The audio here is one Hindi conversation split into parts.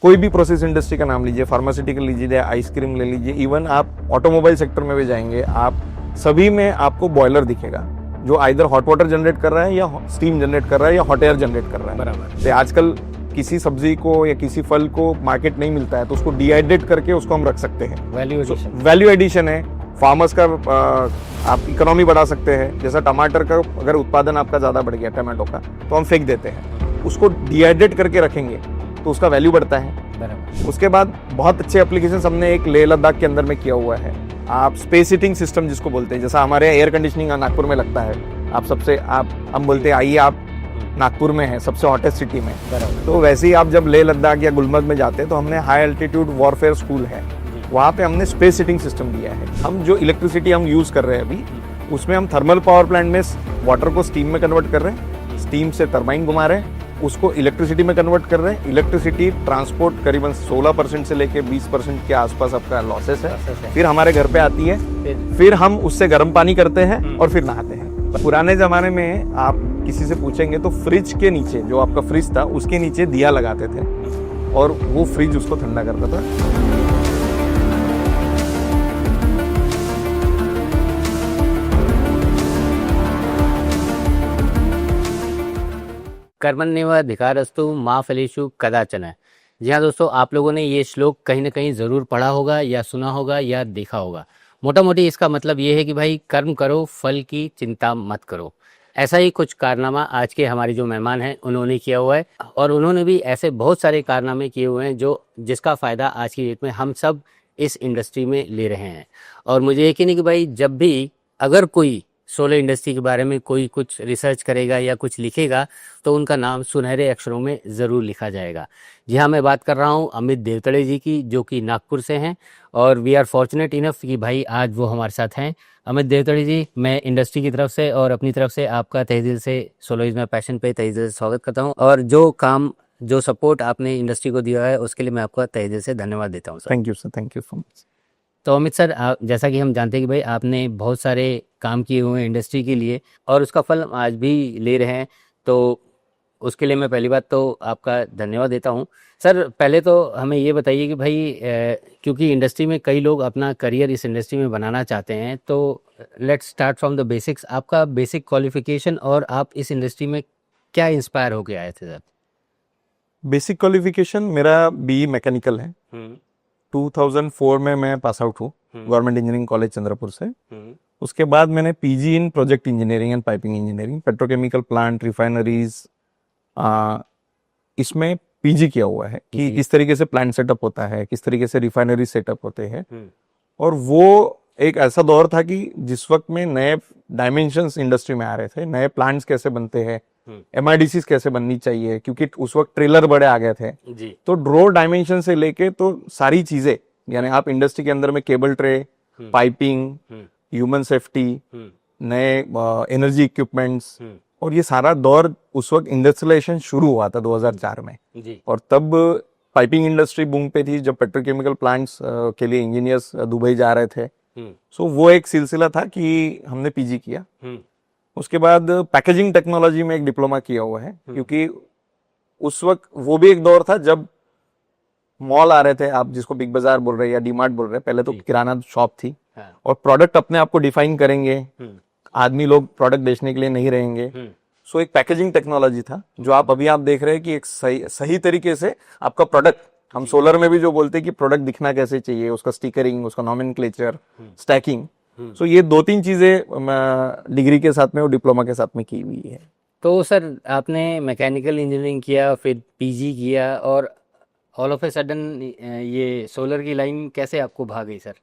कोई भी प्रोसेस इंडस्ट्री का नाम लीजिए, फार्मास्यूटिकल लीजिए, आइसक्रीम ले लीजिए, इवन आप ऑटोमोबाइल सेक्टर में भी जाएंगे, आप सभी में आपको बॉयलर दिखेगा जो आइदर हॉट वाटर जनरेट कर रहा है या स्टीम जनरेट कर रहा है या हॉट एयर जनरेट कर रहा है। बराबर। तो आजकल किसी सब्जी को या किसी फल को मार्केट नहीं मिलता है तो उसको डिहाइड्रेट करके उसको हम रख सकते हैं। वैल्यू एडिशन है, फार्मर्स का आप इकोनॉमी बढ़ा सकते हैं। जैसा टमाटर का अगर उत्पादन आपका ज़्यादा बढ़ गया टमाटो का तो हम फेंक देते हैं, उसको डिहाइड्रेट करके रखेंगे तो उसका वैल्यू बढ़ता है। बराबर। उसके बाद बहुत अच्छे एप्लीकेशन हमने एक लेह लद्दाख के अंदर में किया हुआ है। आप स्पेस हीटिंग सिस्टम जिसको बोलते हैं, जैसा हमारे एयर कंडीशनिंग नागपुर में लगता है, हम बोलते हैं आइए आप नागपुर में है सबसे हॉटेस्ट सिटी में, तो वैसे ही आप जब लेह लद्दाख या गुलमर्ग में जाते हैं तो हमने हाई एल्टीट्यूड वॉरफेयर स्कूल है, वहाँ पे हमने स्पेस हीटिंग सिस्टम दिया है। हम जो इलेक्ट्रिसिटी हम यूज कर रहे हैं अभी, उसमें हम थर्मल पावर प्लांट में वाटर को स्टीम में कन्वर्ट कर रहे हैं, स्टीम से टरबाइन घुमा रहे हैं, उसको इलेक्ट्रिसिटी में कन्वर्ट कर रहे हैं। इलेक्ट्रिसिटी ट्रांसपोर्ट करीबन 16% से लेके 20% के आसपास आपका लॉसेस है, फिर हमारे घर पे आती है, फिर हम उससे गर्म पानी करते हैं और फिर नहाते हैं। पुराने जमाने में आप किसी से पूछेंगे तो फ्रिज के नीचे, जो आपका फ्रिज था उसके नीचे दिया लगाते थे और वो फ्रिज उसको ठंडा करता था। कर्मण्येवाधिकारस्तु मा फलेषु कदाचन। जी हाँ दोस्तों, आप लोगों ने ये श्लोक कहीं ना कहीं ज़रूर पढ़ा होगा या सुना होगा या देखा होगा। मोटा मोटी इसका मतलब ये है कि भाई कर्म करो, फल की चिंता मत करो। ऐसा ही कुछ कारनामा आज के हमारे जो मेहमान हैं उन्होंने किया हुआ है, और उन्होंने भी ऐसे बहुत सारे कारनामे किए हुए हैं जिसका फ़ायदा आज की डेट में हम सब इस इंडस्ट्री में ले रहे हैं। और मुझे यकीन है कि भाई जब भी अगर कोई सोलर इंडस्ट्री के बारे में कोई कुछ रिसर्च करेगा या कुछ लिखेगा तो उनका नाम सुनहरे अक्षरों में ज़रूर लिखा जाएगा। जी हाँ, मैं बात कर रहा हूँ अमित देवतड़े जी की, जो कि नागपुर से हैं, और वी आर फॉर्चुनेट इनफ कि भाई आज वो हमारे साथ हैं। अमित देवतड़े जी, मैं इंडस्ट्री की तरफ से और अपनी तरफ से आपका तहे दिल से सोलर इज माय पैशन पे तहे दिल से स्वागत करता हूँ, और जो सपोर्ट आपने इंडस्ट्री को दिया है उसके लिए मैं आपका तहे दिल से धन्यवाद देता हूँ। Thank you sir, thank you so much. तो अमित सर, जैसा कि हम जानते हैं कि भाई आपने बहुत सारे काम किए हुए हैं इंडस्ट्री के लिए और उसका फल हम आज भी ले रहे हैं, तो उसके लिए मैं पहली बात तो आपका धन्यवाद देता हूं। सर, पहले तो हमें ये बताइए कि भाई क्योंकि इंडस्ट्री में कई लोग अपना करियर इस इंडस्ट्री में बनाना चाहते हैं, तो let's start from the basics. आपका बेसिक क्वालिफिकेशन और आप इस इंडस्ट्री में क्या इंस्पायर होके आए थे सर? बेसिक क्वालिफिकेशन मेरा बीई मैकेनिकल है। 2004 में मैं पास आउट हूँ गवर्नमेंट इंजीनियरिंग कॉलेज चंद्रपुर से। उसके बाद मैंने PG in project engineering and piping engineering, petrochemical plant, refineries, इसमें पीजी किया हुआ है कि किस तरीके से प्लांट सेटअप होता है, किस तरीके से रिफाइनरी सेटअप होते हैं। और वो एक ऐसा दौर था कि जिस वक्त में नए डायमेंशंस इंडस्ट्री में आ रहे थे, नए प्लांट्स कैसे बनते हैं, एमआईडीसीज कैसे बननी चाहिए, क्योंकि उस वक्त ट्रेलर बड़े आ गए थे जी। तो ड्रो डायमेंशन से लेके तो सारी चीजें, यानी आप इंडस्ट्री के अंदर में cable tray, piping, human safety, नए एनर्जी इक्विपमेंट्स, और ये सारा दौर उस वक्त इंडस्ट्रियलाइजेशन शुरू हुआ था 2004 में जी। और तब पाइपिंग इंडस्ट्री बूम पे थी, जब पेट्रोकेमिकल प्लांट्स के लिए इंजीनियर्स दुबई जा रहे थे। सो वो एक सिलसिला था कि हमने पीजी किया। उसके बाद पैकेजिंग टेक्नोलॉजी में एक डिप्लोमा किया हुआ है, क्योंकि उस वक्त वो भी एक दौर था जब मॉल आ रहे थे, आप जिसको बिग बाजार बोल रहे हैं या डीमार्ट बोल रहे हैं, पहले तो किराना शॉप थी और प्रोडक्ट अपने आप को डिफाइन करेंगे, आदमी लोग प्रोडक्ट बेचने के लिए नहीं रहेंगे। सो एक पैकेजिंग टेक्नोलॉजी था जो आप देख रहे हैं कि एक सही तरीके से आपका प्रोडक्ट, हम सोलर में भी जो बोलते हैं कि प्रोडक्ट दिखना कैसे चाहिए, उसका स्टिकरिंग, उसका नॉमेनक्लेचर, स्टैकिंग, सो ये 2-3 चीजें डिग्री के साथ में और डिप्लोमा के साथ में की हुई है। तो सर, आपने मैकेनिकल इंजीनियरिंग किया, फिर पीजी किया, और ऑल ऑफ ए सडन ये सोलर की लाइन कैसे आपको भाग गई सर?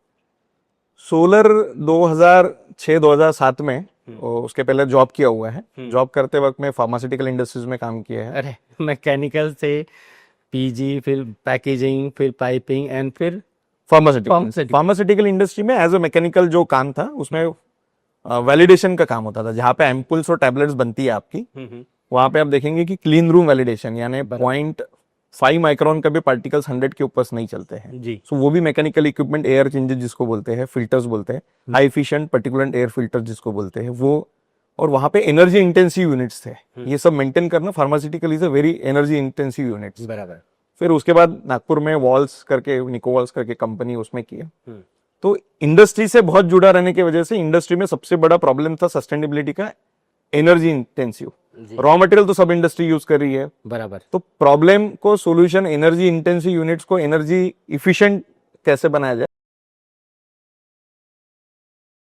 सोलर 2006-2007 में, उसके पहले जॉब किया हुआ है। जॉब करते वक्त में फार्मास्यूटिकल इंडस्ट्रीज में काम किया है। अरे, मैकेनिकल से पीजी, फिर पैकेजिंग, फिर पाइपिंग एंड फिर फार्मास्यूटिकल इंडस्ट्री में एज ए मैकेनिकल जो काम था उसमें वैलिडेशन का काम होता था। जहाँ पे एम्पुल्स और टैबलेट्स बनती है आपकी, वहां पे आप देखेंगे कि क्लीन रूम वैलिडेशन, यानी 0.5 माइक्रोन का भी पार्टिकल्स 100 के ऊपर नहीं चलते हैं जी। सो वो भी मैकेनिकल इक्विपमेंट, एयर चेंजेस जिसको बोलते हैं, फिल्टर्स बोलते हैं, हाई एफिशिएंट पर्टिकुलेंट एयर फिल्टर जिसको बोलते हैं वो, और वहां पे एनर्जी इंटेंसिव यूनिट्स थे। ये सब मेंटेन करना, pharmaceutical is a very energy intensive units. बराबर। फिर उसके बाद नागपुर में वॉल्स करके, निको वॉल्स करके कंपनी, उसमें किया। तो इंडस्ट्री से बहुत जुड़ा रहने की वजह से इंडस्ट्री में सबसे बड़ा प्रॉब्लम था सस्टेनेबिलिटी का, एनर्जी इंटेंसिव। रॉ मटेरियल तो सब इंडस्ट्री यूज कर रही है, बराबर। तो प्रॉब्लम को सोल्यूशन एनर्जी इंटेंसिव यूनिट्स को एनर्जी इफिशिएंट कैसे बनाया जाए,